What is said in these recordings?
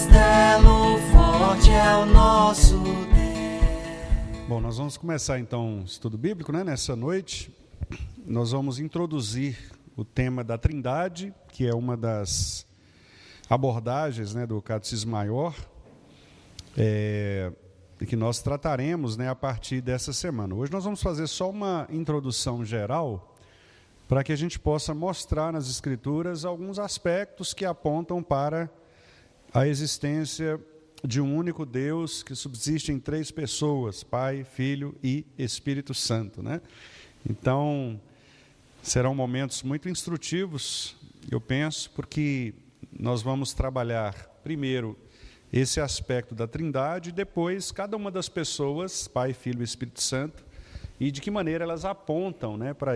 castelo forte é o nosso Deus. Bom, nós vamos começar então o estudo bíblico, né? Nessa noite. Nós vamos introduzir o tema da Trindade, que é uma das abordagens, né, do Catecismo Maior, e que nós trataremos, né, a partir dessa semana. Hoje nós vamos fazer só uma introdução geral, para que a gente possa mostrar nas Escrituras alguns aspectos que apontam para a existência de um único Deus que subsiste em três pessoas, Pai, Filho e Espírito Santo, né? Então, serão momentos muito instrutivos, eu penso, porque nós vamos trabalhar primeiro esse aspecto da Trindade e depois cada uma das pessoas, Pai, Filho e Espírito Santo, e de que maneira elas apontam, né, para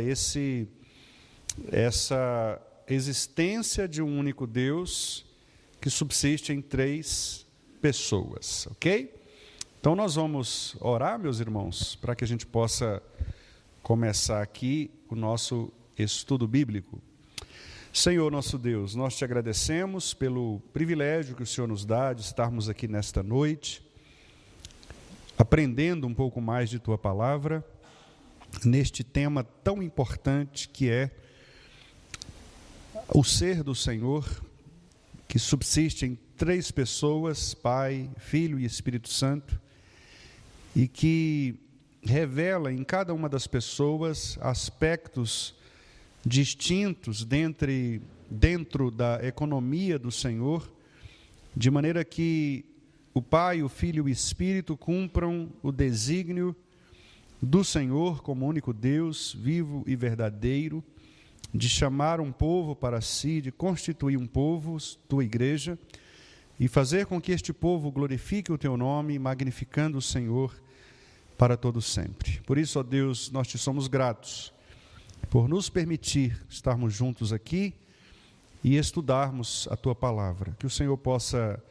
essa existência de um único Deus que subsiste em três pessoas, ok? Então nós vamos orar, meus irmãos, para que a gente possa começar aqui o nosso estudo bíblico. Senhor nosso Deus, nós te agradecemos pelo privilégio que o Senhor nos dá de estarmos aqui nesta noite, aprendendo um pouco mais de tua palavra, neste tema tão importante que é o ser do Senhor, que subsiste em três pessoas, Pai, Filho e Espírito Santo, e que revela em cada uma das pessoas aspectos distintos dentro da economia do Senhor, de maneira que o Pai, o Filho e o Espírito cumpram o desígnio do Senhor como único Deus, vivo e verdadeiro, de chamar um povo para si, de constituir um povo, tua igreja, e fazer com que este povo glorifique o teu nome, magnificando o Senhor para todo sempre. Por isso, ó Deus, nós te somos gratos por nos permitir estarmos juntos aqui e estudarmos a tua palavra. Que o Senhor possa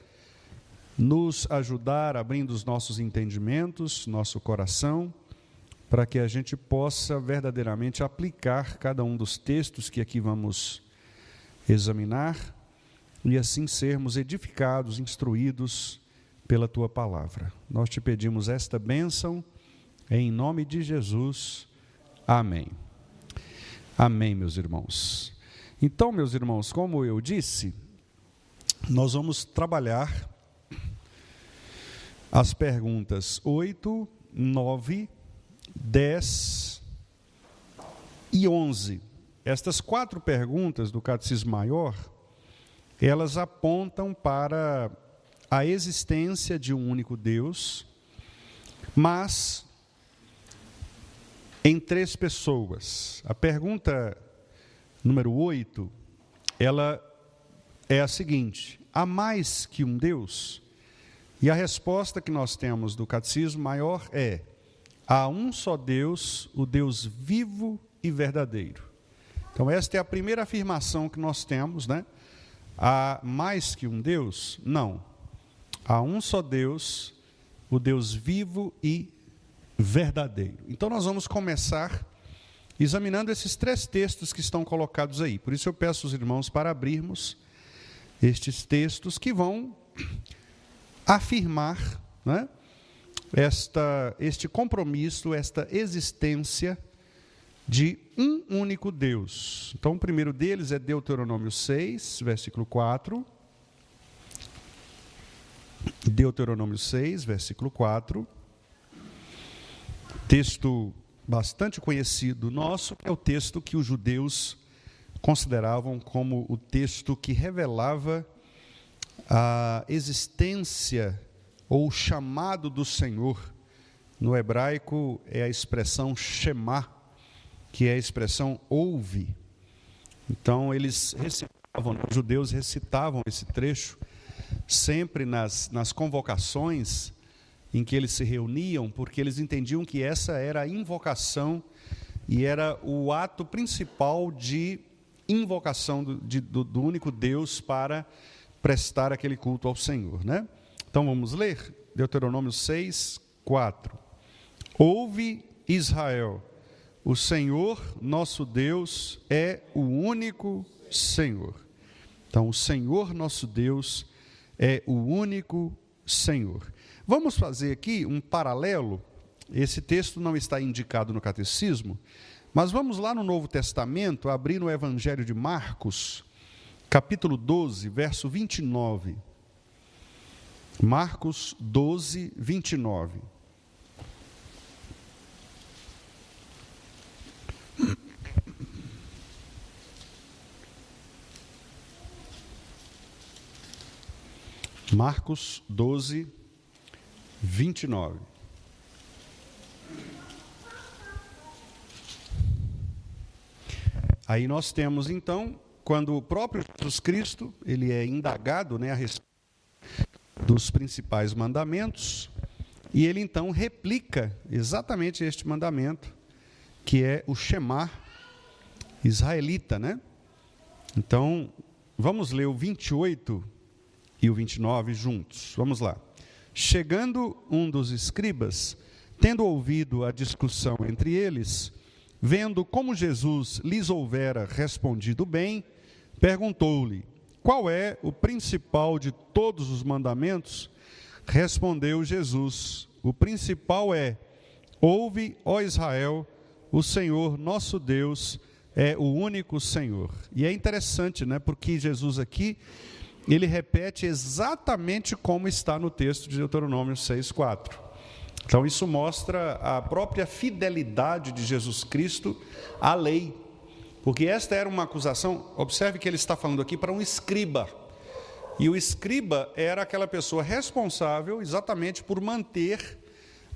nos ajudar abrindo os nossos entendimentos, nosso coração, para que a gente possa verdadeiramente aplicar cada um dos textos que aqui vamos examinar e assim sermos edificados, instruídos pela tua palavra. Nós te pedimos esta bênção em nome de Jesus. Amém. Amém, meus irmãos. Então, meus irmãos, como eu disse, nós vamos trabalhar as perguntas 8, 9, 10 e 11. Estas quatro perguntas do Catecismo Maior, elas apontam para a existência de um único Deus, mas em três pessoas. A pergunta número 8, ela é a seguinte: há mais que um Deus? E a resposta que nós temos do Catecismo Maior é: há um só Deus, o Deus vivo e verdadeiro. Então esta é a primeira afirmação que nós temos, né? Há mais que um Deus? Não. Há um só Deus, o Deus vivo e verdadeiro. Então nós vamos começar examinando esses três textos que estão colocados aí. Por isso eu peço aos irmãos para abrirmos estes textos que vão afirmar, né, este compromisso, esta existência de um único Deus. Então o primeiro deles é Deuteronômio 6, versículo 4. Deuteronômio 6, versículo 4. Texto bastante conhecido nosso, é o texto que os judeus consideravam como o texto que revelava a existência ou o chamado do Senhor. No hebraico é a expressão Shema, que é a expressão ouve. Então eles recitavam, os judeus recitavam esse trecho sempre nas convocações em que eles se reuniam, porque eles entendiam que essa era a invocação e era o ato principal de invocação do único Deus para prestar aquele culto ao Senhor, né? Então vamos ler Deuteronômio 6, 4. Ouve, Israel, o Senhor nosso Deus é o único Senhor. Então o Senhor nosso Deus é o único Senhor. Vamos fazer aqui um paralelo. Esse texto não está indicado no catecismo, mas vamos lá no Novo Testamento, abrir no Evangelho de Marcos, capítulo 12, verso 29. Marcos 12, 29. Marcos 12, 29. Aí nós temos, então, quando o próprio Jesus Cristo, ele é indagado, a respeito dos principais mandamentos, e ele, então, replica exatamente este mandamento, que é o Shema israelita, Então, vamos ler o 28 e o 29 juntos. Vamos lá. Chegando um dos escribas, tendo ouvido a discussão entre eles, vendo como Jesus lhes houvera respondido bem, perguntou-lhe: qual é o principal de todos os mandamentos? Respondeu Jesus: o principal é: ouve, ó Israel, o Senhor nosso Deus é o único Senhor. E é interessante, porque Jesus aqui, ele repete exatamente como está no texto de Deuteronômio 6:4. Então isso mostra a própria fidelidade de Jesus Cristo à lei, porque esta era uma acusação. Observe que ele está falando aqui para um escriba, e o escriba era aquela pessoa responsável exatamente por manter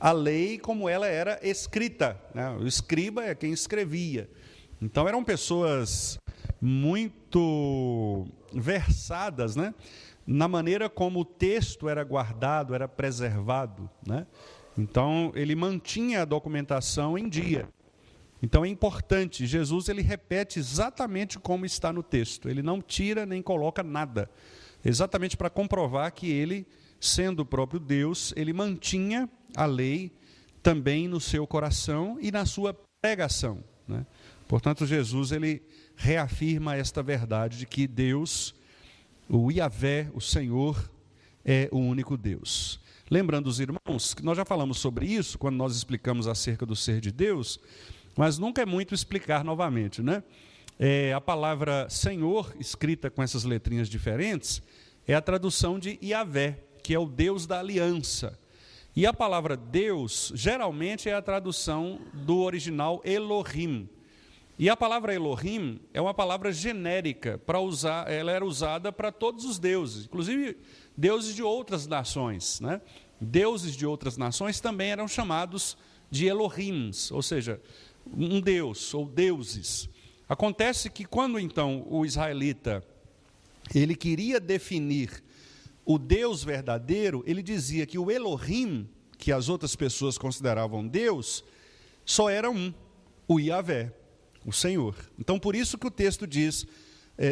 a lei como ela era escrita, O escriba é quem escrevia. Então eram pessoas muito versadas, na maneira como o texto era guardado, era preservado, Então ele mantinha a documentação em dia. Então é importante, Jesus ele repete exatamente como está no texto, ele não tira nem coloca nada, exatamente para comprovar que ele, sendo o próprio Deus, ele mantinha a lei também no seu coração e na sua pregação, Portanto, Jesus ele reafirma esta verdade de que Deus, o Yahvé, o Senhor, é o único Deus. Lembrando os irmãos, que nós já falamos sobre isso, quando nós explicamos acerca do ser de Deus, mas nunca é muito explicar novamente, A palavra Senhor, escrita com essas letrinhas diferentes, é a tradução de Yahvé, que é o Deus da aliança. E a palavra Deus, geralmente, é a tradução do original Elohim. E a palavra Elohim é uma palavra genérica, ela era usada para todos os deuses, inclusive deuses de outras nações, Deuses de outras nações também eram chamados de Elohims, ou seja, um deus ou deuses. Acontece que quando então o israelita ele queria definir o Deus verdadeiro, ele dizia que o Elohim, que as outras pessoas consideravam Deus, só era um, o Yahvé, o Senhor. Então, por isso que o texto diz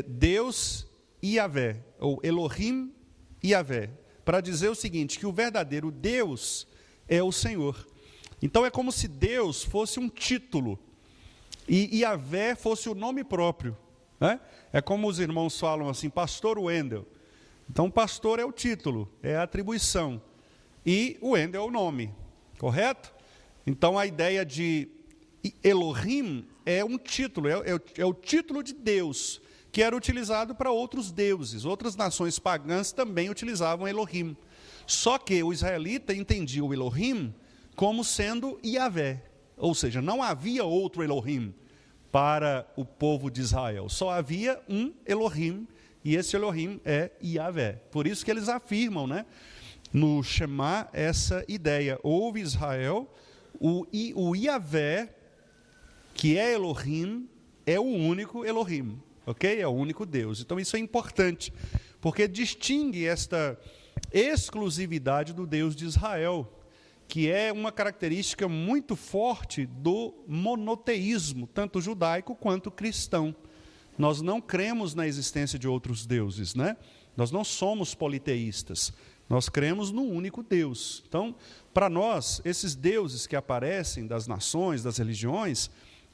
Deus e Yahvé, ou Elohim e Yahvé, para dizer o seguinte, que o verdadeiro Deus é o Senhor. Então, é como se Deus fosse um título e Yahvé fosse o nome próprio. É como os irmãos falam assim, pastor Wendel. Então, pastor é o título, é a atribuição, e o Wendel é o nome, correto? Então, a ideia de Elohim é um título, é o título de Deus, que era utilizado para outros deuses. Outras nações pagãs também utilizavam Elohim. Só que o israelita entendia o Elohim como sendo Yahvé. Ou seja, não havia outro Elohim para o povo de Israel. Só havia um Elohim, e esse Elohim é Yahvé. Por isso que eles afirmam, no Shema, essa ideia. Ouve Israel, o Yahvé, que é Elohim, é o único Elohim, ok? É o único Deus. Então isso é importante, porque distingue esta exclusividade do Deus de Israel, que é uma característica muito forte do monoteísmo, tanto judaico quanto cristão. Nós não cremos na existência de outros deuses, Nós não somos politeístas, nós cremos no único Deus. Então, para nós, esses deuses que aparecem das nações, das religiões,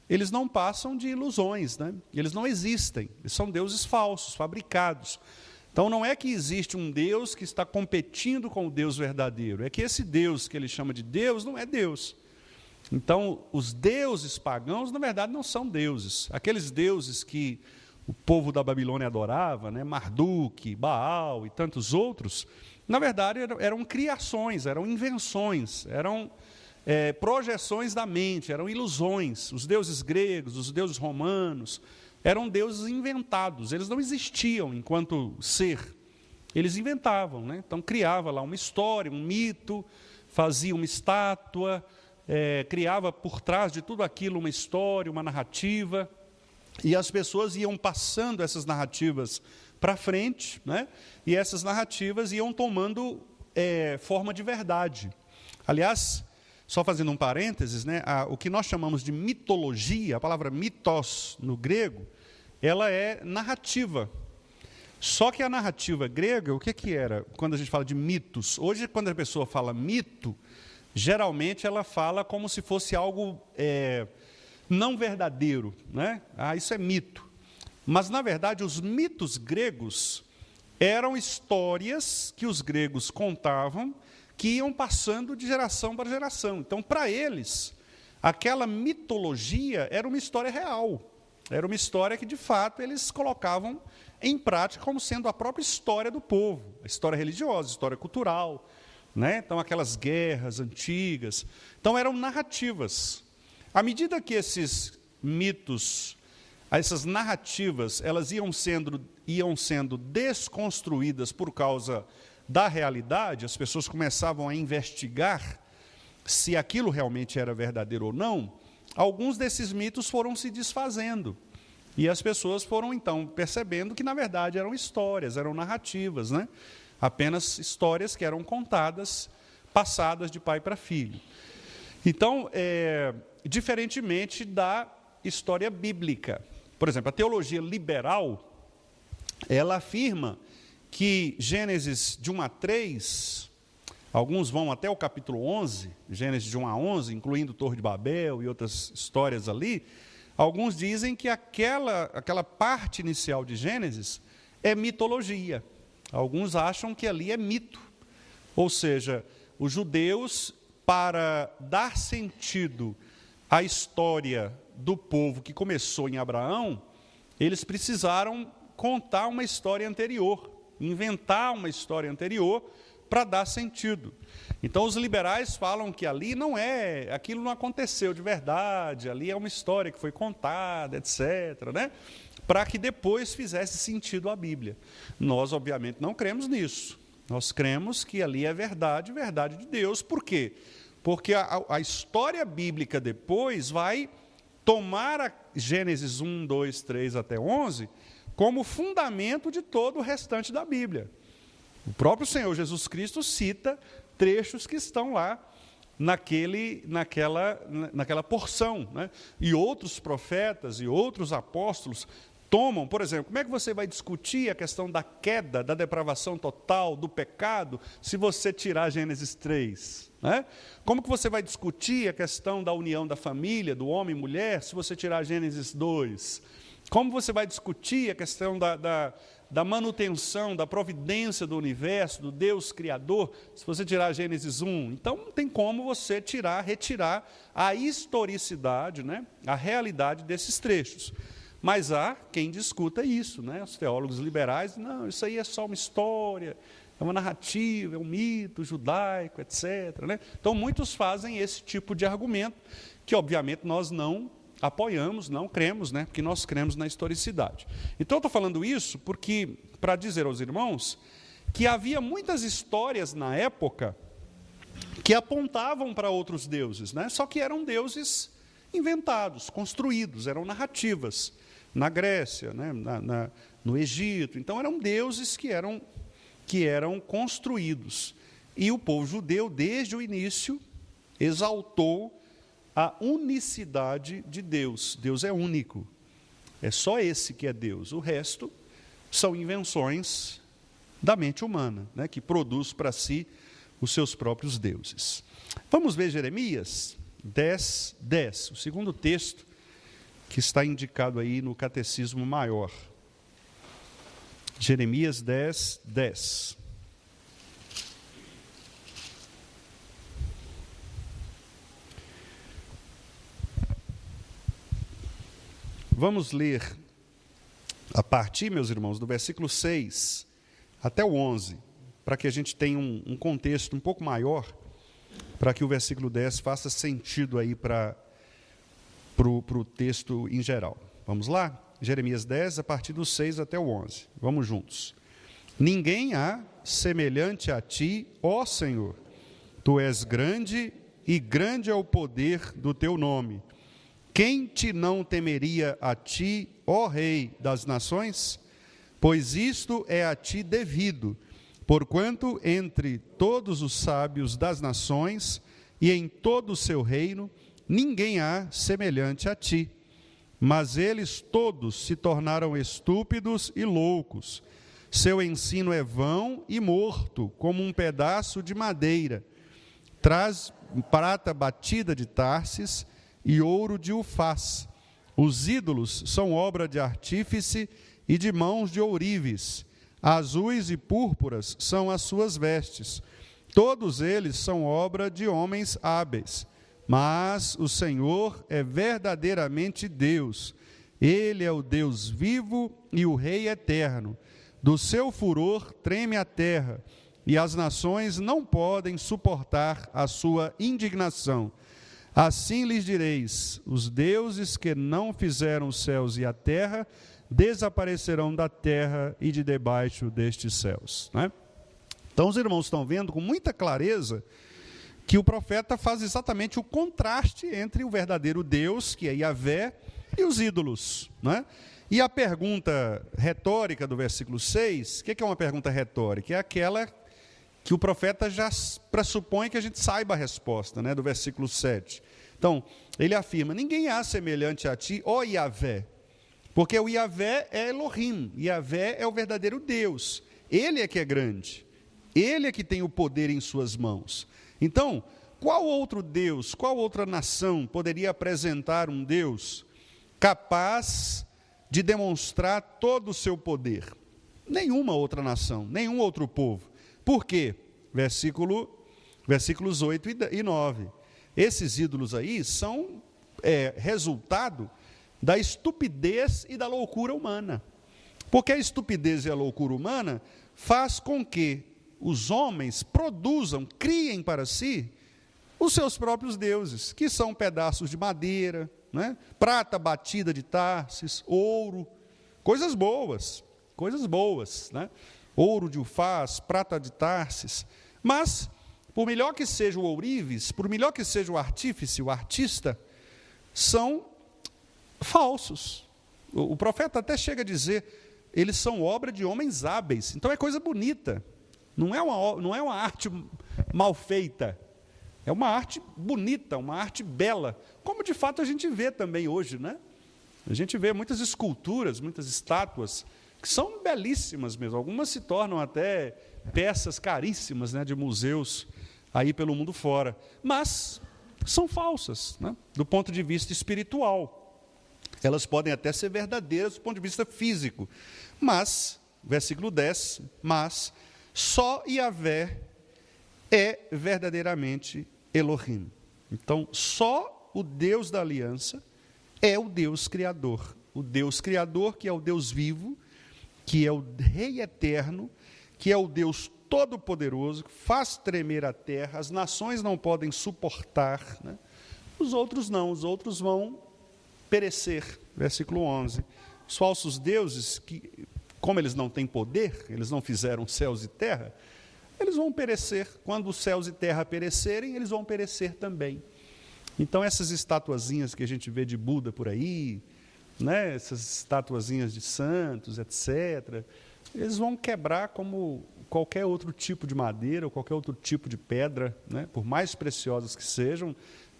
eles não passam de ilusões, Eles não existem, eles são deuses falsos, fabricados. Então, não é que existe um Deus que está competindo com o Deus verdadeiro, é que esse Deus que ele chama de Deus não é Deus. Então, os deuses pagãos, na verdade, não são deuses. Aqueles deuses que o povo da Babilônia adorava, né, Marduk, Baal e tantos outros, na verdade, eram criações, eram invenções, eram projeções da mente, eram ilusões. Os deuses gregos, os deuses romanos, eram deuses inventados, eles não existiam enquanto ser, eles inventavam, né? Então criava lá uma história, um mito, fazia uma estátua, criava por trás de tudo aquilo uma história, uma narrativa, e as pessoas iam passando essas narrativas para frente, né? E essas narrativas iam tomando forma de verdade. Aliás, só fazendo um parênteses, né, o que nós chamamos de mitologia, a palavra mitos no grego, ela é narrativa. Só que a narrativa grega, o que era quando a gente fala de mitos? Hoje, quando a pessoa fala mito, geralmente ela fala como se fosse algo não verdadeiro, né? Isso é mito. Mas, na verdade, os mitos gregos eram histórias que os gregos contavam, que iam passando de geração para geração. Então, para eles, aquela mitologia era uma história real. Era uma história que, de fato, eles colocavam em prática como sendo a própria história do povo. A história religiosa, a história cultural, né? Então, aquelas guerras antigas. Então, eram narrativas. À medida que esses mitos, essas narrativas, elas iam sendo desconstruídas por causa da realidade, as pessoas começavam a investigar se aquilo realmente era verdadeiro ou não, alguns desses mitos foram se desfazendo. E as pessoas foram, então, percebendo que, na verdade, eram histórias, eram narrativas, né? Apenas histórias que eram contadas, passadas de pai para filho. Então, diferentemente da história bíblica. Por exemplo, a teologia liberal, ela afirma que Gênesis de 1 a 3, alguns vão até o capítulo 11, Gênesis de 1 a 11, incluindo Torre de Babel e outras histórias ali, alguns dizem que aquela parte inicial de Gênesis é mitologia. Alguns acham que ali é mito. Ou seja, os judeus, para dar sentido à história do povo que começou em Abraão, eles precisaram contar uma história anterior, inventar uma história anterior para dar sentido. Então, os liberais falam que ali aquilo não aconteceu de verdade, ali é uma história que foi contada, etc., né? Para que depois fizesse sentido a Bíblia. Nós, obviamente, não cremos nisso. Nós cremos que ali é verdade, verdade de Deus. Por quê? Porque a história bíblica depois vai tomar a Gênesis 1, 2, 3 até 11 como fundamento de todo o restante da Bíblia. O próprio Senhor Jesus Cristo cita trechos que estão lá naquela porção, né? E outros profetas e outros apóstolos tomam, por exemplo, como é que você vai discutir a questão da queda, da depravação total, do pecado, se você tirar Gênesis 3? Né? Como que você vai discutir a questão da união da família, do homem e mulher, se você tirar Gênesis 2? Como você vai discutir a questão da manutenção, da providência do universo, do Deus Criador, se você tirar Gênesis 1? Então, não tem como você retirar a historicidade, né, a realidade desses trechos. Mas há quem discuta isso, né? Os teólogos liberais, não, isso aí é só uma história, é uma narrativa, é um mito judaico, etc., né? Então, muitos fazem esse tipo de argumento, que, obviamente, nós não apoiamos, não cremos, né? Porque nós cremos na historicidade. Então, eu estou falando isso para dizer aos irmãos que havia muitas histórias na época que apontavam para outros deuses, né? Só que eram deuses inventados, construídos, eram narrativas. Na Grécia, né? No Egito. Então, eram deuses que eram construídos. E o povo judeu, desde o início, exaltou a unicidade de Deus. Deus é único. É só esse que é Deus. O resto são invenções da mente humana, né, que produz para si os seus próprios deuses. Vamos ver Jeremias 10, 10, o segundo texto que está indicado aí no Catecismo Maior. Jeremias 10, 10. Vamos ler a partir, meus irmãos, do versículo 6 até o 11, para que a gente tenha um contexto um pouco maior, para que o versículo 10 faça sentido aí para o texto em geral. Vamos lá? Jeremias 10, a partir do 6 até o 11. Vamos juntos. Ninguém há semelhante a ti, ó Senhor. Tu és grande e grande é o poder do teu nome. Quem te não temeria a ti, ó Rei das nações? Pois isto é a ti devido, porquanto entre todos os sábios das nações e em todo o seu reino, ninguém há semelhante a ti. Mas eles todos se tornaram estúpidos e loucos. Seu ensino é vão e morto, como um pedaço de madeira. Traz prata batida de Tarsis e ouro de Ufaz. Os ídolos são obra de artífice e de mãos de ourives. Azuis e púrpuras são as suas vestes. Todos eles são obra de homens hábeis. Mas o Senhor é verdadeiramente Deus. Ele é o Deus vivo e o Rei eterno. Do seu furor treme a terra, e as nações não podem suportar a sua indignação. Assim lhes direis: os deuses que não fizeram os céus e a terra desaparecerão da terra e de debaixo destes céus. Né? Então os irmãos estão vendo com muita clareza que o profeta faz exatamente o contraste entre o verdadeiro Deus, que é Yahvé, e os ídolos. Né? E a pergunta retórica do versículo 6, o que é uma pergunta retórica? É aquela que o profeta já pressupõe que a gente saiba a resposta, né, do versículo 7. Então, ele afirma: ninguém há semelhante a ti, ó Yahvé, porque o Yahvé é Elohim, Yahvé é o verdadeiro Deus, ele é que é grande, ele é que tem o poder em suas mãos. Então, qual outro Deus, qual outra nação poderia apresentar um Deus capaz de demonstrar todo o seu poder? Nenhuma outra nação, nenhum outro povo. Por quê? Versículos 8 e 9. Esses ídolos aí são resultado da estupidez e da loucura humana. Porque a estupidez e a loucura humana faz com que os homens produzam, criem para si os seus próprios deuses, que são pedaços de madeira, né? Prata batida de Tarsis, ouro, coisas boas, né? Ouro de Ufaz, prata de Tarsis. Mas, por melhor que seja o ourives, por melhor que seja o artífice, o artista, são falsos. O profeta até chega a dizer: eles são obra de homens hábeis. Então é coisa bonita. Não é uma arte mal feita. É uma arte bonita, uma arte bela. Como de fato a gente vê também hoje, né? A gente vê muitas esculturas, muitas estátuas, que são belíssimas mesmo. Algumas se tornam até peças caríssimas, né, de museus aí pelo mundo fora. Mas são falsas, né, do ponto de vista espiritual. Elas podem até ser verdadeiras do ponto de vista físico. Mas, versículo 10, mas só Yahvé é verdadeiramente Elohim. Então, só o Deus da aliança é o Deus Criador. O Deus Criador, que é o Deus vivo, que é o Rei eterno, que é o Deus todo-poderoso, que faz tremer a terra, as nações não podem suportar, né? Os outros não, os outros vão perecer. Versículo 11. Os falsos deuses, que, como eles não têm poder, eles não fizeram céus e terra, eles vão perecer. Quando os céus e terra perecerem, eles vão perecer também. Então, essas estatuazinhas que a gente vê de Buda por aí, né, essas estatuazinhas de santos, etc., eles vão quebrar como qualquer outro tipo de madeira ou qualquer outro tipo de pedra, né, por mais preciosas que sejam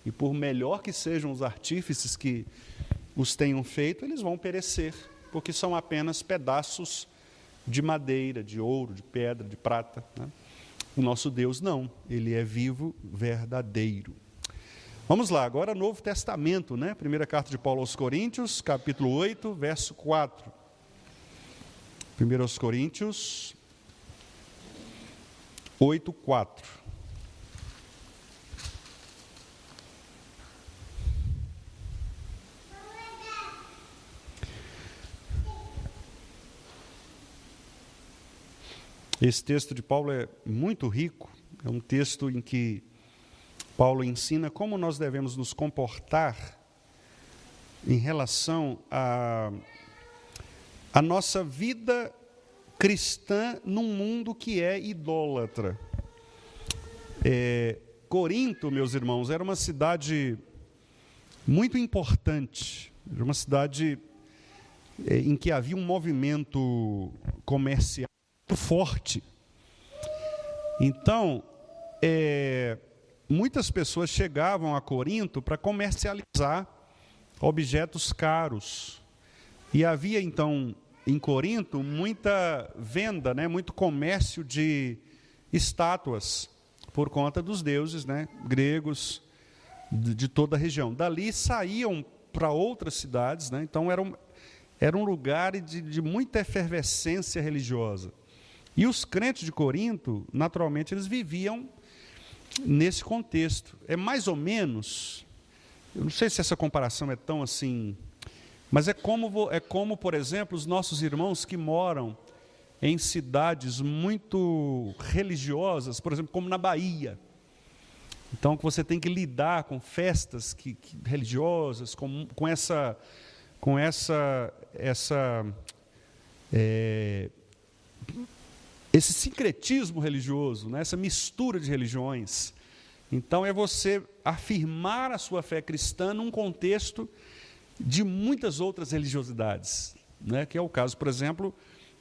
e por melhor que sejam os artífices que os tenham feito, eles vão perecer, porque são apenas pedaços de madeira, de ouro, de pedra, de prata, né? O nosso Deus não, ele é vivo, verdadeiro. Vamos lá, agora Novo Testamento, né? Primeira carta de Paulo aos Coríntios, capítulo 8, verso 4. 1 Coríntios 8:4. Esse texto de Paulo é muito rico, é um texto em que Paulo ensina como nós devemos nos comportar em relação à nossa vida cristã num mundo que é idólatra. Corinto, meus irmãos, era uma cidade muito importante, era uma cidade em que havia um movimento comercial muito forte. Então, muitas pessoas chegavam a Corinto para comercializar objetos caros. E havia, então, em Corinto, muita venda, muito comércio de estátuas, por conta dos deuses gregos de toda a região. Dali saíam para outras cidades, então era um lugar de muita efervescência religiosa. E os crentes de Corinto, naturalmente, eles viviam nesse contexto. É mais ou menos, eu não sei se essa comparação é tão assim, mas é como, por exemplo, os nossos irmãos que moram em cidades muito religiosas, por exemplo, como na Bahia. Então, que você tem que lidar com festas religiosas, com esse sincretismo religioso, essa mistura de religiões. Então, é você afirmar a sua fé cristã num contexto de muitas outras religiosidades, que é o caso, por exemplo,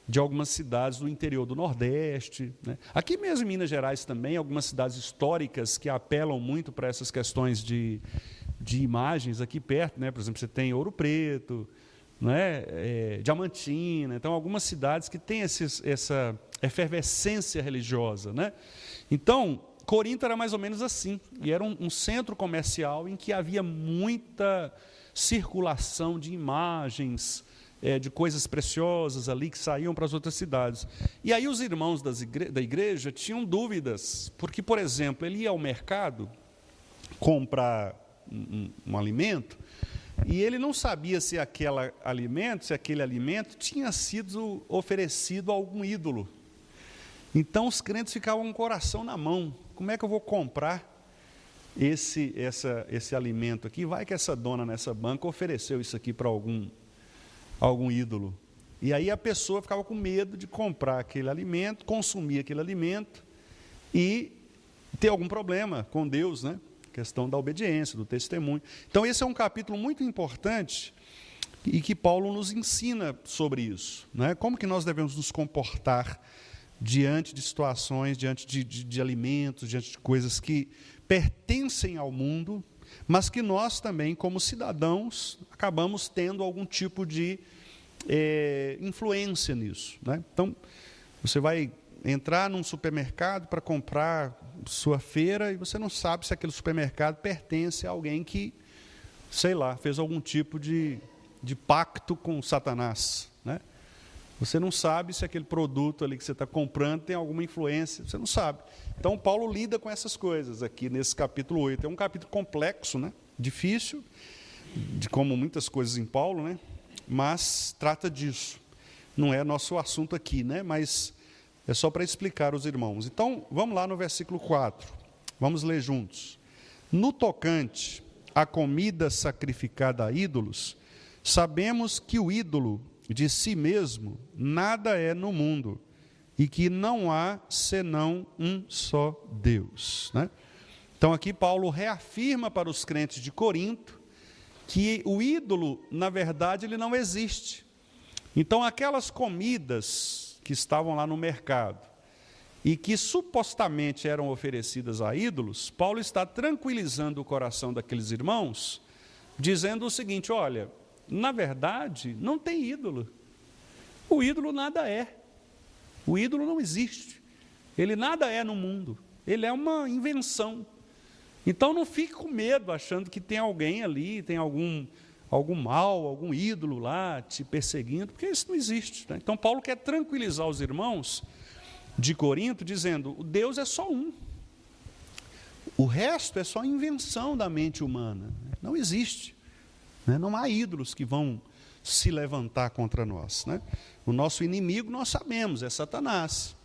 de algumas cidades do interior do Nordeste. Aqui mesmo em Minas Gerais também, algumas cidades históricas que apelam muito para essas questões de imagens aqui perto. Por exemplo, você tem Ouro Preto, Diamantina. Então, algumas cidades que têm essa efervescência religiosa. Então, Corinto era mais ou menos assim, e era um centro comercial em que havia muita circulação de imagens, de coisas preciosas ali que saíam para as outras cidades. E aí os irmãos da igreja tinham dúvidas, porque, por exemplo, ele ia ao mercado comprar um alimento, e ele não sabia se aquele alimento tinha sido oferecido a algum ídolo. Então os crentes ficavam com o coração na mão. Como é que eu vou comprar esse alimento aqui? Vai que essa dona nessa banca ofereceu isso aqui para algum ídolo. E aí a pessoa ficava com medo de comprar aquele alimento, consumir aquele alimento e ter algum problema com Deus, questão da obediência, do testemunho. Então esse é um capítulo muito importante e que Paulo nos ensina sobre isso. Como que nós devemos nos comportar diante de situações, diante de alimentos, diante de coisas que pertencem ao mundo, mas que nós também, como cidadãos, acabamos tendo algum tipo de influência nisso. Então, você vai entrar num supermercado para comprar sua feira e você não sabe se aquele supermercado pertence a alguém que, sei lá, fez algum tipo de pacto com Satanás. Você não sabe se aquele produto ali que você está comprando tem alguma influência, você não sabe. Então, Paulo lida com essas coisas aqui nesse capítulo 8. É um capítulo complexo, difícil, como muitas coisas em Paulo, mas trata disso. Não é nosso assunto aqui, mas é só para explicar aos irmãos. Então, vamos lá no versículo 4. Vamos ler juntos. No tocante à comida sacrificada a ídolos, sabemos que o ídolo de si mesmo nada é no mundo e que não há senão um só Deus. Então aqui Paulo reafirma para os crentes de Corinto que o ídolo, na verdade, ele não existe. Então aquelas comidas que estavam lá no mercado e que supostamente eram oferecidas a ídolos, Paulo está tranquilizando o coração daqueles irmãos, dizendo o seguinte: olha, na verdade, não tem ídolo. O ídolo nada é. O ídolo não existe. Ele nada é no mundo. Ele é uma invenção. Então, não fique com medo, achando que tem alguém ali, tem algum algum mal, algum ídolo lá te perseguindo, porque isso não existe. Né? Então, Paulo quer tranquilizar os irmãos de Corinto, dizendo, o Deus é só um. O resto é só invenção da mente humana. Não existe. Né? Não há ídolos que vão se levantar contra nós. Né? O nosso inimigo, nós sabemos, é Satanás.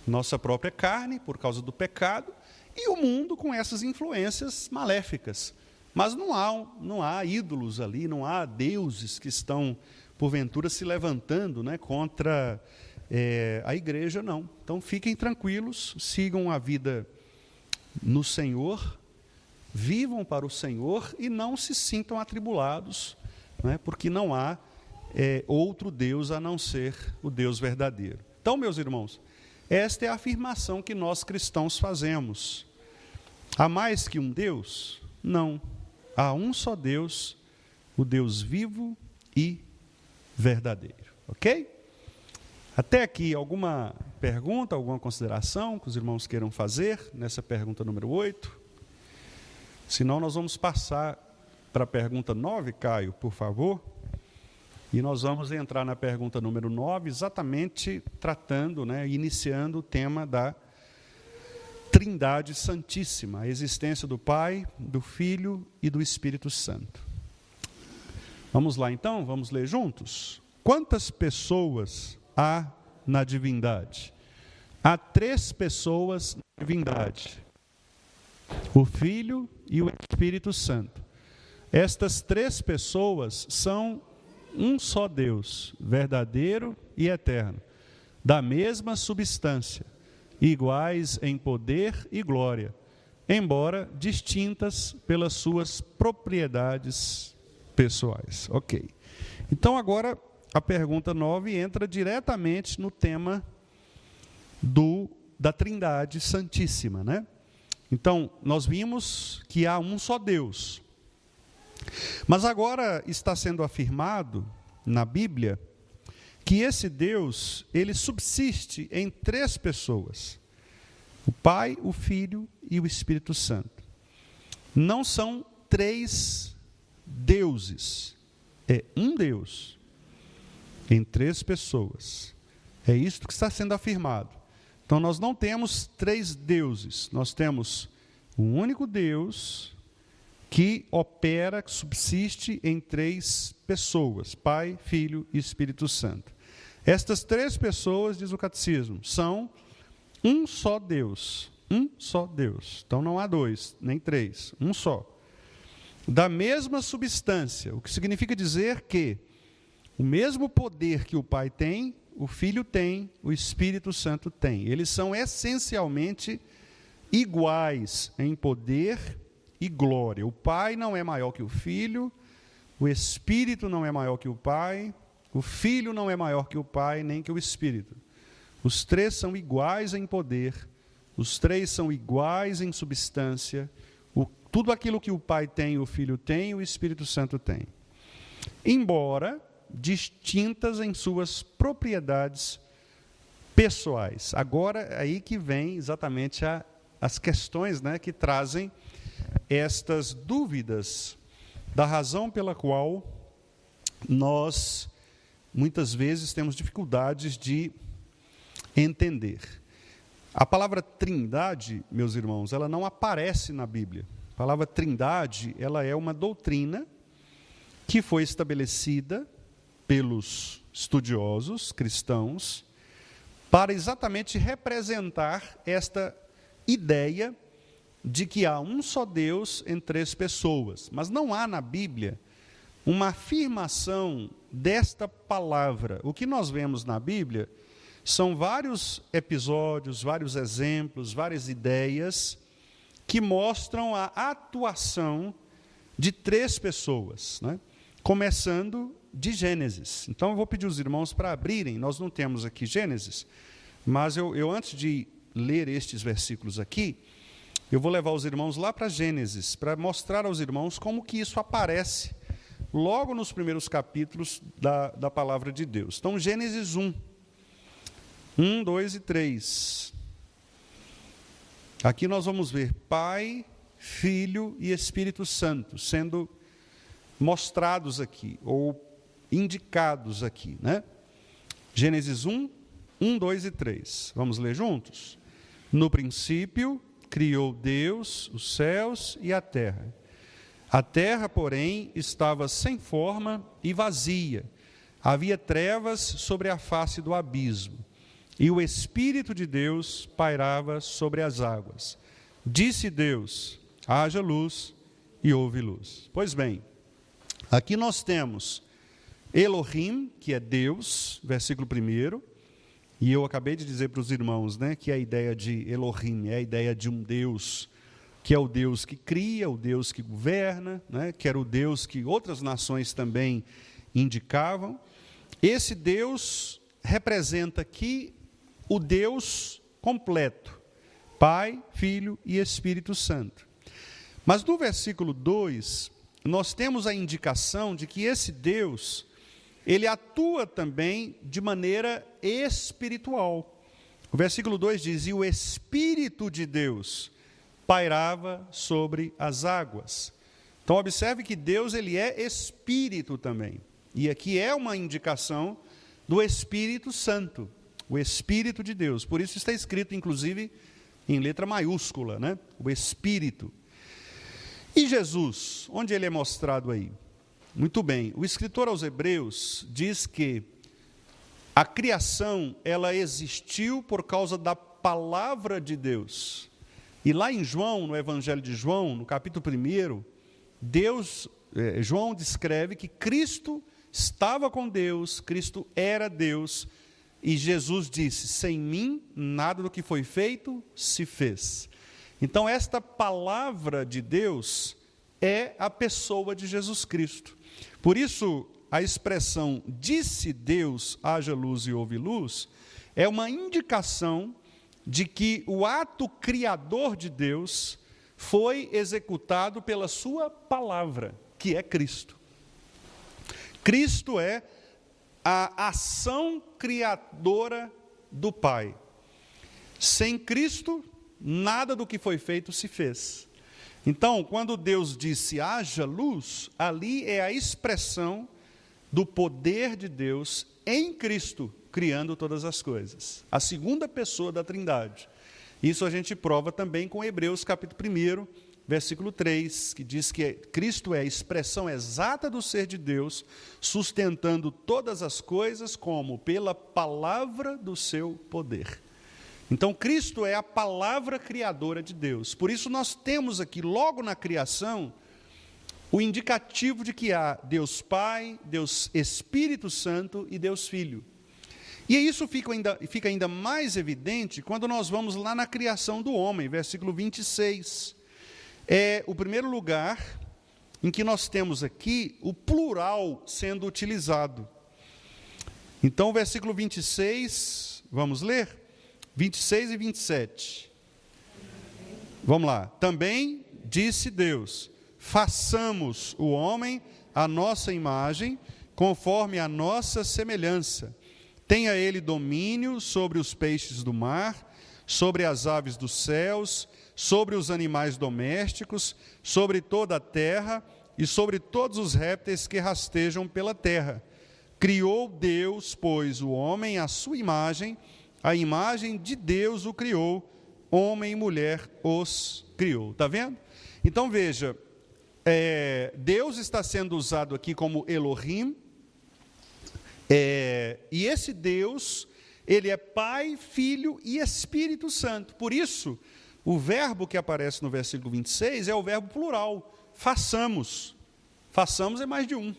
Nossa própria carne, por causa do pecado, e o mundo com essas influências maléficas. Mas não há ídolos ali, não há deuses que estão, porventura, se levantando, né, contra a igreja, não. Então, fiquem tranquilos, sigam a vida no Senhor, vivam para o Senhor e não se sintam atribulados, né, porque não há outro Deus a não ser o Deus verdadeiro. Então, meus irmãos, esta é a afirmação que nós cristãos fazemos. Há mais que um Deus? Não. Há um só Deus, o Deus vivo e verdadeiro. Ok? Até aqui, alguma pergunta, alguma consideração que os irmãos queiram fazer nessa pergunta número 8? Senão, nós vamos passar para a pergunta 9, Caio, por favor. E nós vamos entrar na pergunta número 9, exatamente tratando, né, iniciando o tema da Trindade Santíssima, a existência do Pai, do Filho e do Espírito Santo. Vamos lá então, vamos ler juntos? Quantas pessoas há na divindade? Há 3 pessoas na divindade: o Filho e o Espírito Santo. Estas 3 pessoas são um só Deus, verdadeiro e eterno, da mesma substância, iguais em poder e glória, embora distintas pelas suas propriedades pessoais. Ok. Então, agora, a pergunta 9 entra diretamente no tema da Trindade Santíssima, né? Então, nós vimos que há um só Deus. Mas agora está sendo afirmado na Bíblia que esse Deus, ele subsiste em 3 pessoas: o Pai, o Filho e o Espírito Santo. Não são 3 deuses, é um Deus em 3 pessoas. É isso que está sendo afirmado. Então, nós não temos 3 deuses, nós temos um único Deus que opera, que subsiste em 3 pessoas: Pai, Filho e Espírito Santo. Estas 3 pessoas, diz o catecismo, são um só Deus. Um só Deus. Então não há 2, nem 3, um só. Da mesma substância, o que significa dizer que o mesmo poder que o Pai tem, o Filho tem, o Espírito Santo tem. Eles são essencialmente iguais em poder e glória. O Pai não é maior que o Filho, o Espírito não é maior que o Pai, o Filho não é maior que o Pai, nem que o Espírito. Os 3 são iguais em poder, os 3 são iguais em substância, tudo aquilo que o Pai tem, o Filho tem, o Espírito Santo tem. Embora distintas em suas propriedades pessoais. Agora, é aí que vem exatamente as questões, né, que trazem estas dúvidas da razão pela qual nós, muitas vezes, temos dificuldades de entender. A palavra trindade, meus irmãos, ela não aparece na Bíblia. A palavra trindade, ela é uma doutrina que foi estabelecida pelos estudiosos cristãos para exatamente representar esta ideia de que há um só Deus em 3 pessoas. Mas não há na Bíblia uma afirmação desta palavra. O que nós vemos na Bíblia são vários episódios, vários exemplos, várias ideias que mostram a atuação de 3 pessoas, né? Começando de Gênesis. Então, eu vou pedir os irmãos para abrirem. Nós não temos aqui Gênesis, mas eu antes de ler estes versículos aqui, eu vou levar os irmãos lá para Gênesis, para mostrar aos irmãos como que isso aparece logo nos primeiros capítulos da palavra de Deus. Então, Gênesis 1, 2 e 3. Aqui nós vamos ver Pai, Filho e Espírito Santo sendo mostrados aqui, ou indicados aqui, né? Gênesis 1, 2 e 3. Vamos ler juntos? No princípio, criou Deus os céus e a terra. A terra, porém, estava sem forma e vazia. Havia trevas sobre a face do abismo, e o Espírito de Deus pairava sobre as águas. Disse Deus: haja luz, e houve luz. Pois bem, aqui nós temos Elohim, que é Deus, versículo 1, e eu acabei de dizer para os irmãos, né, que a ideia de Elohim é a ideia de um Deus, que é o Deus que cria, o Deus que governa, né, que era o Deus que outras nações também indicavam. Esse Deus representa aqui o Deus completo, Pai, Filho e Espírito Santo. Mas no versículo 2, nós temos a indicação de que esse Deus, ele atua também de maneira espiritual. O versículo 2 diz: e o Espírito de Deus pairava sobre as águas. Então observe que Deus, ele é Espírito também. E aqui é uma indicação do Espírito Santo, o Espírito de Deus. Por isso está escrito, inclusive, em letra maiúscula, né? O Espírito. E Jesus, onde ele é mostrado aí? Muito bem, o escritor aos Hebreus diz que a criação, ela existiu por causa da palavra de Deus. E lá em João, no Evangelho de João, no capítulo 1, João descreve que Cristo estava com Deus, Cristo era Deus, e Jesus disse: sem mim, nada do que foi feito se fez. Então, esta palavra de Deus é a pessoa de Jesus Cristo. Por isso, a expressão disse Deus, haja luz e houve luz, é uma indicação de que o ato criador de Deus foi executado pela sua palavra, que é Cristo. Cristo é a ação criadora do Pai. Sem Cristo, nada do que foi feito se fez. Então, quando Deus disse haja luz, ali é a expressão do poder de Deus em Cristo, criando todas as coisas. A segunda pessoa da Trindade. Isso a gente prova também com Hebreus capítulo 1, versículo 3, que diz que Cristo é a expressão exata do ser de Deus, sustentando todas as coisas como pela palavra do seu poder. Então, Cristo é a palavra criadora de Deus. Por isso, nós temos aqui, logo na criação, o indicativo de que há Deus Pai, Deus Espírito Santo e Deus Filho. E isso fica ainda mais evidente quando nós vamos lá na criação do homem, versículo 26. É o primeiro lugar em que nós temos aqui o plural sendo utilizado. Então, versículo 26, vamos ler? 26 e 27. Vamos lá. Também disse Deus: façamos o homem à nossa imagem, conforme a nossa semelhança. Tenha ele domínio sobre os peixes do mar, sobre as aves dos céus, sobre os animais domésticos, sobre toda a terra e sobre todos os répteis que rastejam pela terra. Criou Deus, pois, o homem à sua imagem, a imagem de Deus o criou, homem e mulher os criou. Está vendo? Então veja, Deus está sendo usado aqui como Elohim, e esse Deus, ele é Pai, Filho e Espírito Santo. Por isso, o verbo que aparece no versículo 26 é o verbo plural, façamos. Façamos é mais de um.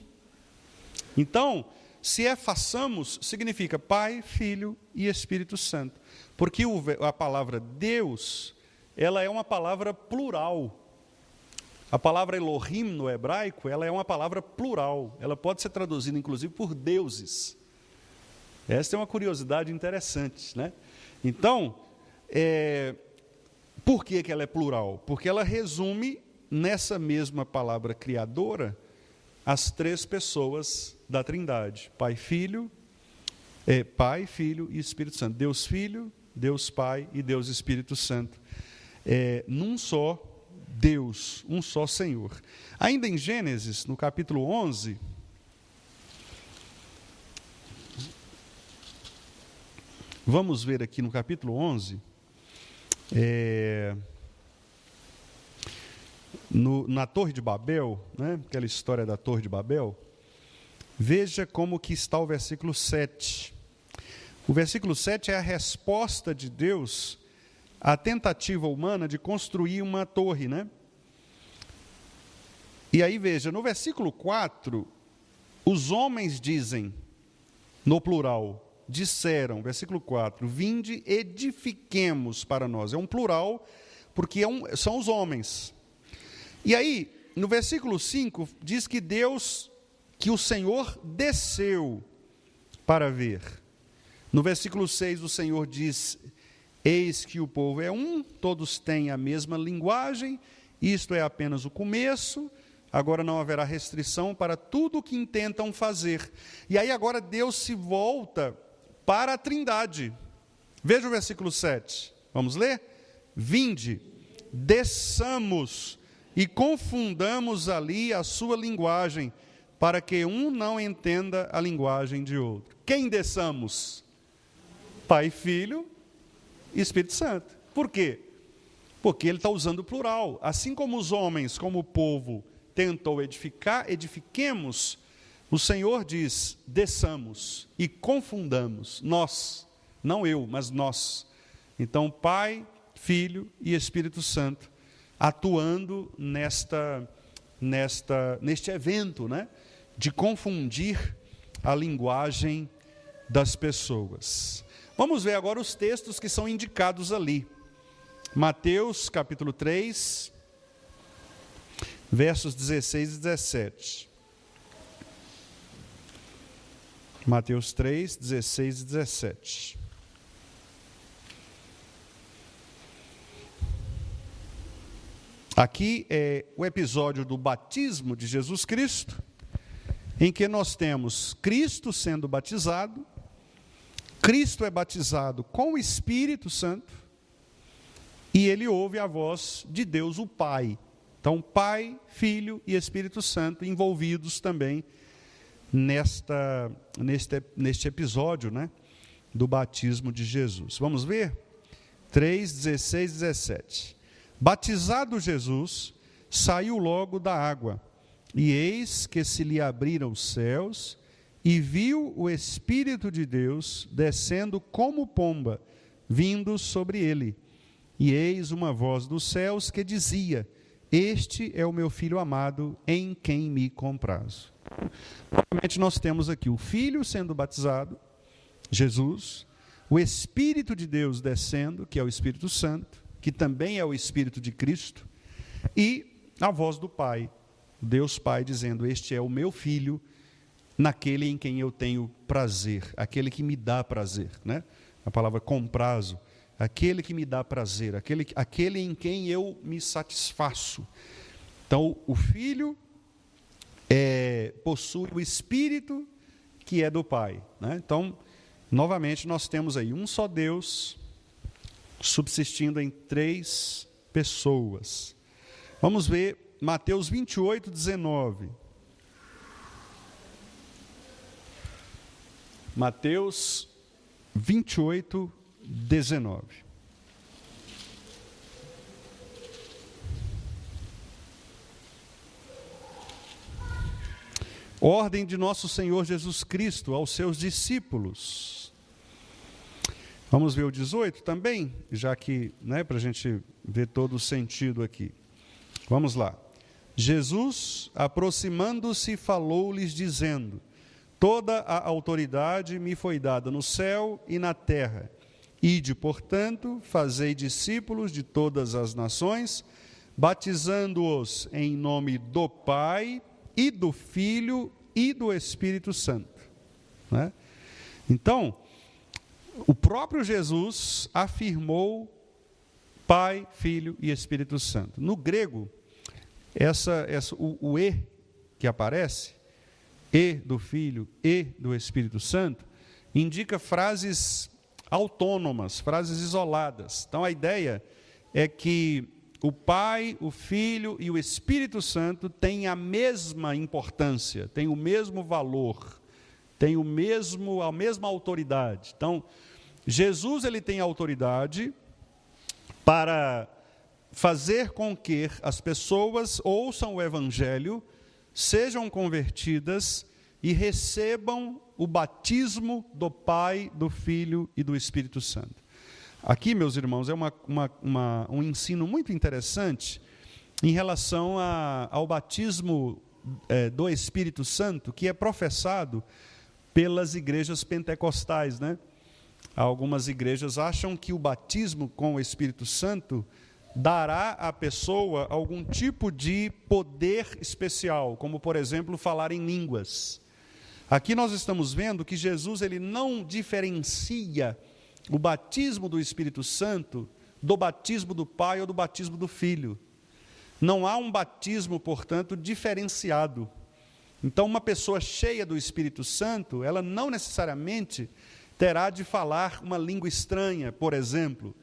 Então, se é façamos, significa Pai, Filho e Espírito Santo. Porque a palavra Deus, ela é uma palavra plural. A palavra Elohim no hebraico, ela é uma palavra plural. Ela pode ser traduzida, inclusive, por deuses. Essa é uma curiosidade interessante, né? Então, por que ela é plural? Porque ela resume, nessa mesma palavra criadora, as três pessoas da Trindade: Pai, Filho e Espírito Santo. Deus Filho, Deus Pai e Deus Espírito Santo. Num só Deus, um só Senhor. Ainda em Gênesis, no capítulo 11, vamos ver aqui no capítulo 11, na Torre de Babel, né, aquela história da Torre de Babel, veja como que está o versículo 7. O versículo 7 é a resposta de Deus à tentativa humana de construir uma torre, né? E aí veja, no versículo 4, os homens dizem, no plural, disseram, versículo 4, vinde, edifiquemos para nós. É um plural, porque são os homens. E aí, no versículo 5, diz que o Senhor desceu para ver. No versículo 6, o Senhor diz, eis que o povo é um, todos têm a mesma linguagem, isto é apenas o começo, agora não haverá restrição para tudo o que intentam fazer. E aí agora Deus se volta para a Trindade. Veja o versículo 7, vamos ler? Vinde, desçamos e confundamos ali a sua linguagem, para que um não entenda a linguagem de outro. Quem desçamos? Pai, Filho e Espírito Santo. Por quê? Porque ele está usando o plural. Assim como os homens, como o povo, tentou edificar, edifiquemos, o Senhor diz, desçamos e confundamos. Nós, não eu, mas nós. Então, Pai, Filho e Espírito Santo, atuando neste evento, né, de confundir a linguagem das pessoas. Vamos ver agora os textos que são indicados ali. Mateus, capítulo 3, versos 16 e 17. Mateus 3, 16 e 17. Aqui é o episódio do batismo de Jesus Cristo, em que nós temos Cristo sendo batizado, Cristo é batizado com o Espírito Santo, e ele ouve a voz de Deus o Pai. Então, Pai, Filho e Espírito Santo envolvidos também neste episódio, né, do batismo de Jesus. Vamos ver? 3, 16 e 17. Batizado Jesus, saiu logo da água, e eis que se lhe abriram os céus, e viu o Espírito de Deus descendo como pomba, vindo sobre ele. E eis uma voz dos céus que dizia, este é o meu Filho amado, em quem me comprazo. Novamente nós temos aqui o Filho sendo batizado, Jesus, o Espírito de Deus descendo, que é o Espírito Santo, que também é o Espírito de Cristo, e a voz do Pai, Deus Pai, dizendo, este é o meu Filho, naquele em quem eu tenho prazer, aquele que me dá prazer, né? A palavra comprazo, aquele que me dá prazer, aquele em quem eu me satisfaço. Então, o Filho possui o Espírito que é do Pai, né? Então, novamente, nós temos aí um só Deus, subsistindo em 3 pessoas. Vamos ver Mateus 28, 19. Mateus 28, 19. Ordem de nosso Senhor Jesus Cristo aos seus discípulos. Vamos ver o 18 também, já que, né, para a gente ver todo o sentido aqui. Vamos lá. Jesus, aproximando-se, falou-lhes, dizendo, toda a autoridade me foi dada no céu e na terra. Ide, portanto, fazei discípulos de todas as nações, batizando-os em nome do Pai e do Filho e do Espírito Santo. Né? Então, o próprio Jesus afirmou Pai, Filho e Espírito Santo. No grego, o E que aparece, E do Filho, E do Espírito Santo, indica frases autônomas, frases isoladas. Então, a ideia é que o Pai, o Filho e o Espírito Santo têm a mesma importância, têm o mesmo valor, têm a mesma autoridade. Então, Jesus ele tem autoridade para fazer com que as pessoas ouçam o Evangelho, sejam convertidas e recebam o batismo do Pai, do Filho e do Espírito Santo. Aqui, meus irmãos, é um ensino muito interessante em relação ao batismo do Espírito Santo, que é professado pelas igrejas pentecostais, né? Algumas igrejas acham que o batismo com o Espírito Santo dará à pessoa algum tipo de poder especial, como, por exemplo, falar em línguas. Aqui nós estamos vendo que Jesus ele não diferencia o batismo do Espírito Santo do batismo do Pai ou do batismo do Filho. Não há um batismo, portanto, diferenciado. Então, uma pessoa cheia do Espírito Santo, ela não necessariamente terá de falar uma língua estranha, por exemplo.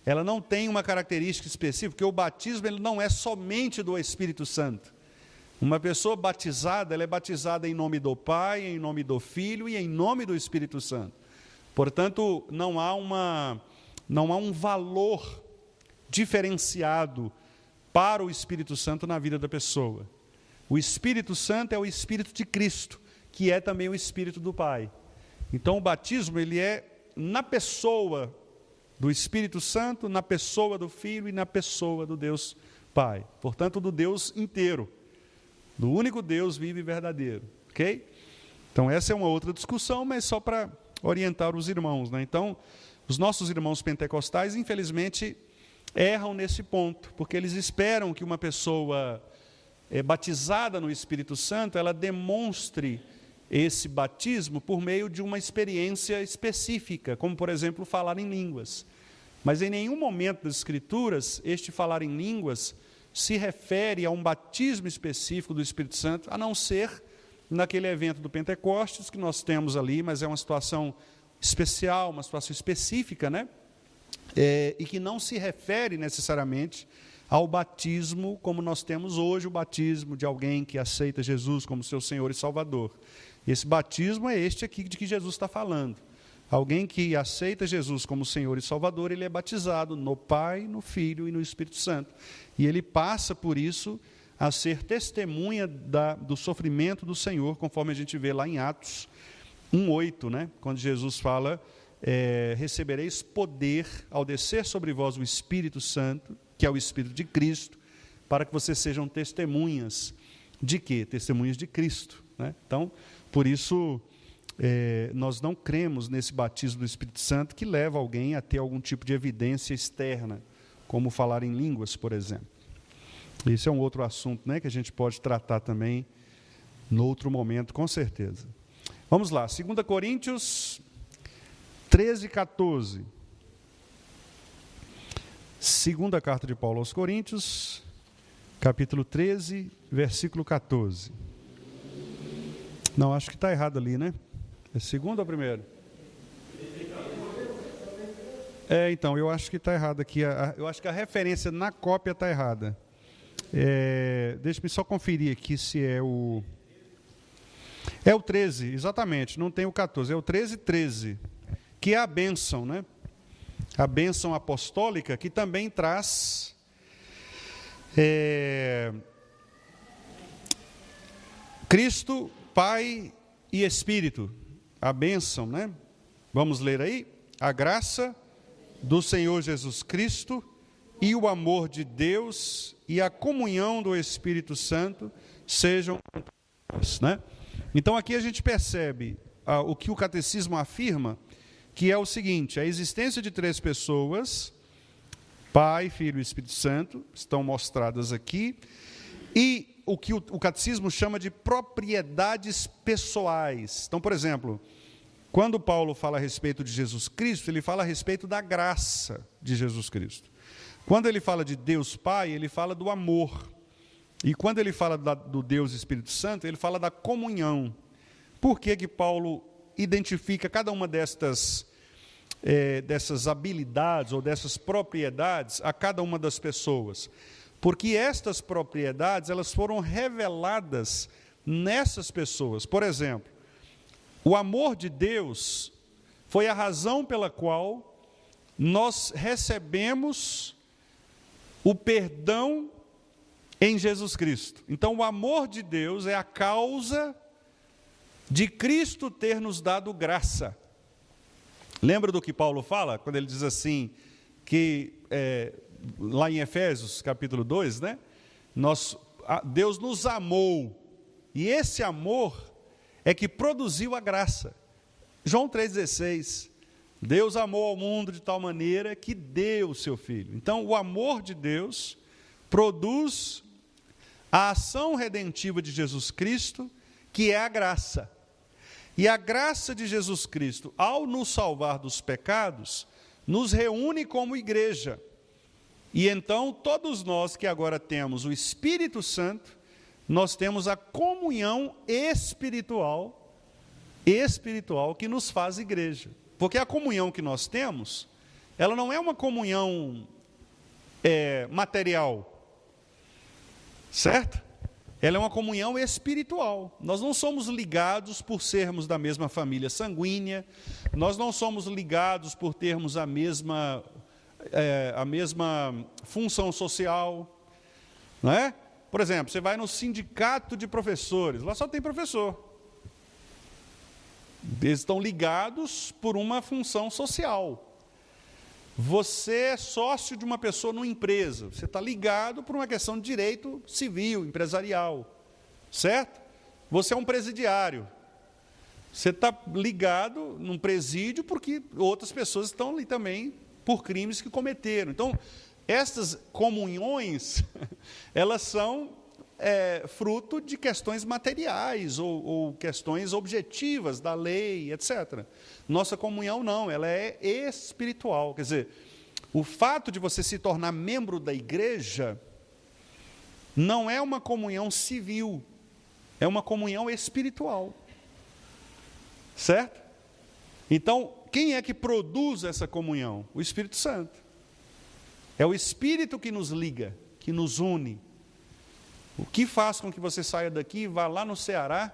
Ela não tem uma característica específica, porque o batismo ele não é somente do Espírito Santo. Uma pessoa batizada, ela é batizada em nome do Pai, em nome do Filho e em nome do Espírito Santo. Portanto, não há um valor diferenciado para o Espírito Santo na vida da pessoa. O Espírito Santo é o Espírito de Cristo, que é também o Espírito do Pai. Então, o batismo ele é na pessoa do Espírito Santo, na pessoa do Filho e na pessoa do Deus Pai. Portanto, do Deus inteiro, do único Deus vivo e verdadeiro. Ok? Então, essa é uma outra discussão, mas só para orientar os irmãos, né? Então, os nossos irmãos pentecostais, infelizmente, erram nesse ponto, porque eles esperam que uma pessoa batizada no Espírito Santo, ela demonstre esse batismo por meio de uma experiência específica, como, por exemplo, falar em línguas. Mas em nenhum momento das Escrituras, este falar em línguas se refere a um batismo específico do Espírito Santo, a não ser naquele evento do Pentecostes que nós temos ali, mas é uma situação especial, uma situação específica, né? E que não se refere necessariamente ao batismo como nós temos hoje, o batismo de alguém que aceita Jesus como seu Senhor e Salvador. Esse batismo é este aqui de que Jesus está falando. Alguém que aceita Jesus como Senhor e Salvador, ele é batizado no Pai, no Filho e no Espírito Santo. E ele passa por isso a ser testemunha do sofrimento do Senhor, conforme a gente vê lá em Atos 1:8, né? Quando Jesus fala, recebereis poder ao descer sobre vós o Espírito Santo, que é o Espírito de Cristo, para que vocês sejam testemunhas de quê? Testemunhas de Cristo, né? Então, por isso, nós não cremos nesse batismo do Espírito Santo que leva alguém a ter algum tipo de evidência externa, como falar em línguas, por exemplo. Esse é um outro assunto, né, que a gente pode tratar também no outro momento, com certeza. Vamos lá, 2 Coríntios 13:14. Segunda carta de Paulo aos Coríntios, capítulo 13, versículo 14. Não, acho que está errado ali, né? É segundo ou primeiro? Então, eu acho que está errado aqui. Eu acho que a referência na cópia está errada. Deixa-me só conferir aqui se é o... É o 13, exatamente, não tem o 14, é o 13:13, que é a bênção, né? A bênção apostólica, que também traz Cristo, Pai e Espírito. A bênção, né? Vamos ler aí? A graça do Senhor Jesus Cristo e o amor de Deus e a comunhão do Espírito Santo sejam com nós, né? Então aqui a gente percebe o que o catecismo afirma, que é o seguinte: a existência de 3 pessoas, Pai, Filho e Espírito Santo, estão mostradas aqui, e o que o catecismo chama de propriedades pessoais. Então, por exemplo, quando Paulo fala a respeito de Jesus Cristo, ele fala a respeito da graça de Jesus Cristo. Quando ele fala de Deus Pai, ele fala do amor. E quando ele fala do Deus Espírito Santo, ele fala da comunhão. Por que que Paulo identifica cada uma destas dessas habilidades ou dessas propriedades a cada uma das pessoas, porque estas propriedades elas foram reveladas nessas pessoas. Por exemplo, o amor de Deus foi a razão pela qual nós recebemos o perdão em Jesus Cristo. Então, o amor de Deus é a causa de Cristo ter nos dado graça. Lembra do que Paulo fala, quando ele diz assim, que lá em Efésios, capítulo 2, né? Deus nos amou, e esse amor é que produziu a graça. João 3,16, Deus amou ao mundo de tal maneira que deu o seu Filho. Então, o amor de Deus produz a ação redentiva de Jesus Cristo, que é a graça. E a graça de Jesus Cristo, ao nos salvar dos pecados, nos reúne como igreja. E então, todos nós que agora temos o Espírito Santo, nós temos a comunhão espiritual que nos faz igreja. Porque a comunhão que nós temos, ela não é uma comunhão material, certo? Ela é uma comunhão espiritual. Nós não somos ligados por sermos da mesma família sanguínea, nós não somos ligados por termos a mesma função social, não é? Por exemplo, você vai no sindicato de professores, lá só tem professor. Eles estão ligados por uma função social. Você é sócio de uma pessoa numa empresa, você está ligado por uma questão de direito civil, empresarial, certo? Você é um presidiário, você está ligado num presídio porque outras pessoas estão ali também por crimes que cometeram. Então, estas comunhões, elas são fruto de questões materiais ou questões objetivas da lei, etc. Nossa comunhão não, ela é espiritual. Quer dizer, o fato de você se tornar membro da igreja não é uma comunhão civil, é uma comunhão espiritual. Certo? Então, quem é que produz essa comunhão? O Espírito Santo. É o Espírito que nos liga, que nos une. O que faz com que você saia daqui e vá lá no Ceará,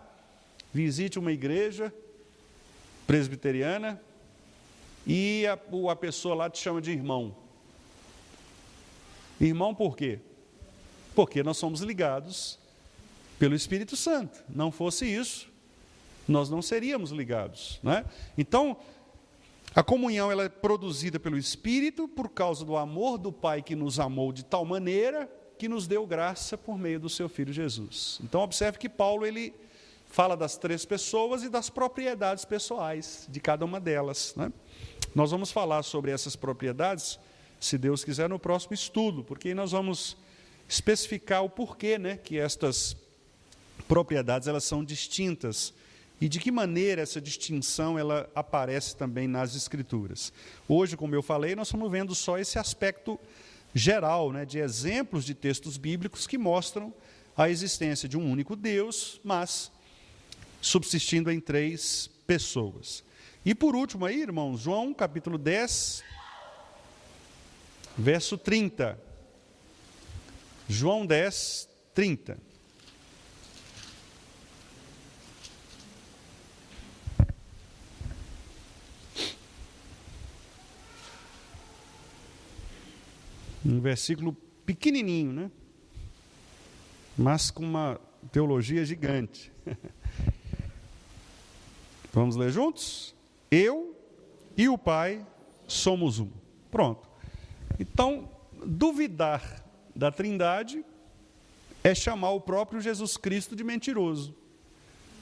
visite uma igreja presbiteriana e a pessoa lá te chama de irmão. Irmão por quê? Porque nós somos ligados pelo Espírito Santo. Não fosse isso, nós não seríamos ligados, né? Então, a comunhão ela é produzida pelo Espírito por causa do amor do Pai que nos amou de tal maneira que nos deu graça por meio do seu Filho Jesus. Então, observe que Paulo ele fala das três pessoas e das propriedades pessoais de cada uma delas, né? Nós vamos falar sobre essas propriedades, se Deus quiser, no próximo estudo, porque aí nós vamos especificar o porquê, né, que estas propriedades elas são distintas e de que maneira essa distinção ela aparece também nas Escrituras. Hoje, como eu falei, nós estamos vendo só esse aspecto geral, né, de exemplos de textos bíblicos que mostram a existência de um único Deus, mas subsistindo em três pessoas. E por último aí, irmãos, João capítulo 10, verso 30. João 10, 30. Um versículo pequenininho, né? Mas com uma teologia gigante. Vamos ler juntos? Eu e o Pai somos um. Pronto. Então, duvidar da Trindade é chamar o próprio Jesus Cristo de mentiroso.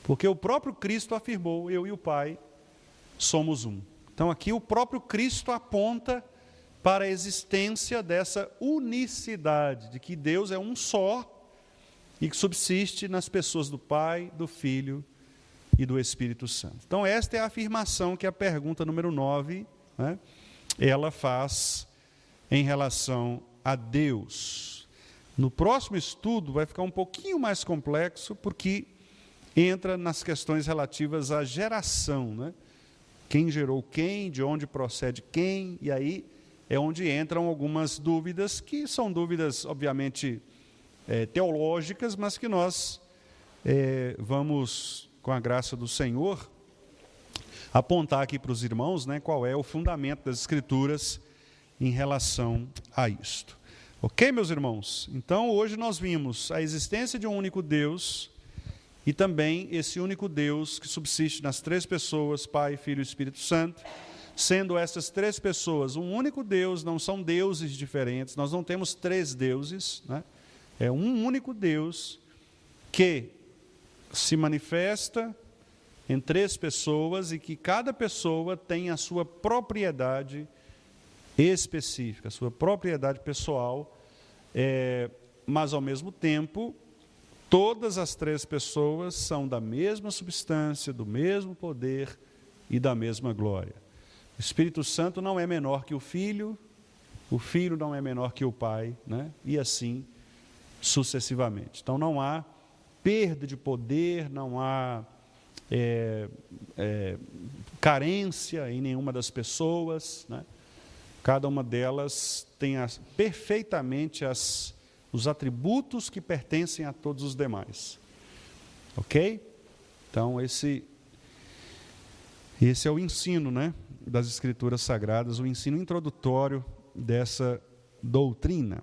Porque o próprio Cristo afirmou, eu e o Pai somos um. Então, aqui o próprio Cristo aponta para a existência dessa unicidade, de que Deus é um só e que subsiste nas pessoas do Pai, do Filho e do Espírito Santo. Então, esta é a afirmação que a pergunta número 9, né, ela faz em relação a Deus. No próximo estudo vai ficar um pouquinho mais complexo, porque entra nas questões relativas à geração, né? quem gerou quem, de onde procede quem, e aí é onde entram algumas dúvidas, que são dúvidas, obviamente, teológicas, mas que nós vamos, com a graça do Senhor, apontar aqui para os irmãos, né, qual é o fundamento das Escrituras em relação a isto. Ok, meus irmãos? Então, hoje nós vimos a existência de um único Deus e também esse único Deus que subsiste nas três pessoas, Pai, Filho e Espírito Santo, sendo essas três pessoas um único Deus, não são deuses diferentes, nós não temos três deuses, né? É um único Deus que se manifesta em três pessoas e que cada pessoa tem a sua propriedade específica, a sua propriedade pessoal, mas ao mesmo tempo, todas as três pessoas são da mesma substância, do mesmo poder e da mesma glória. O Espírito Santo não é menor que o Filho não é menor que o Pai, né? E assim sucessivamente. Então não há perda de poder, não há carência em nenhuma das pessoas, né? Cada uma delas tem perfeitamente os atributos que pertencem a todos os demais. Ok? Então, esse é o ensino, né, das Escrituras Sagradas, o ensino introdutório dessa doutrina.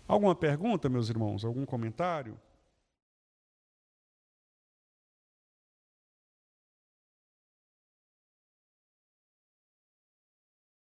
Alguma pergunta, meus irmãos? Algum comentário?